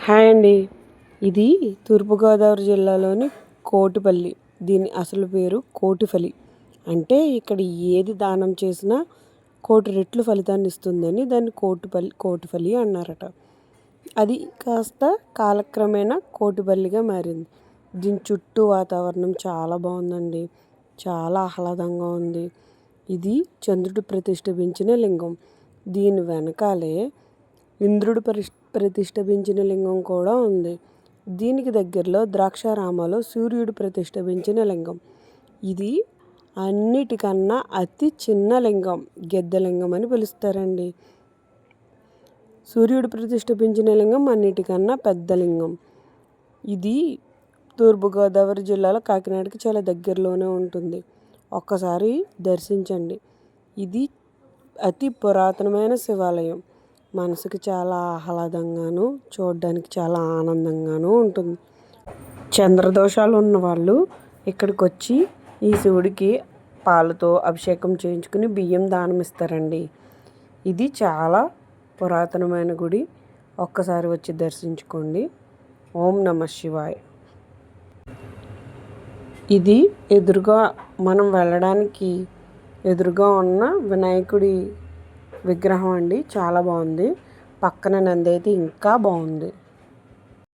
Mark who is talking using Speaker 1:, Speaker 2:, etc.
Speaker 1: Hi అండి. ఇది తూర్పుగోదావరి జిల్లాలోని కోటిపల్లి. దీని అసలు పేరు కోటిఫలి. అంటే ఇక్కడ ఏది దానం చేసినా 1,00,00,000 రెట్లు ఫలితాన్ని ఇస్తుందని దాన్ని కోటిఫలి అన్నారట. అది కాస్త కాలక్రమేణా కోటిపల్లిగా మారింది. దీని చుట్టూ వాతావరణం చాలా బాగుందండి. చాలా ఆహ్లాదంగా ఉంది. ఇది చంద్రుడు ప్రతిష్ఠించిన లింగం. దీని వెనకాలే ఇంద్రుడు ప్రతిష్ఠించిన లింగం కూడా ఉంది. దీనికి దగ్గరలో ద్రాక్షారామలో సూర్యుడు ప్రతిష్ఠించిన లింగం. ఇది అన్నిటికన్నా అతి చిన్న లింగం, గెద్దలింగం అని పిలుస్తారండి. సూర్యుడు ప్రతిష్ఠించిన లింగం అన్నిటికన్నా పెద్ద లింగం. ఇది తూర్పుగోదావరి జిల్లాలో కాకినాడకి చాలా దగ్గరలోనే ఉంటుంది. ఒక్కసారి దర్శించండి. ఇది అతి పురాతనమైన శివాలయం. మనసుకి చాలా ఆహ్లాదంగాను, చూడడానికి చాలా ఆనందంగాను ఉంటుంది. చంద్రదోషాలు ఉన్నవాళ్ళు ఇక్కడికి వచ్చి ఈ శివుడికి పాలతో అభిషేకం చేయించుకుని బియ్యం దానం ఇస్తారండి. ఇది చాలా పురాతనమైన గుడి. ఒక్కసారి వచ్చి దర్శించుకోండి. ఓం నమః శివాయ. ఇది ఎదురుగా మనం వెళ్ళడానికి ఎదురుగా ఉన్న వినాయకుడి విగ్రహం అండి. చాలా బాగుంది. పక్కన నంది అయితే ఇంకా బాగుంది.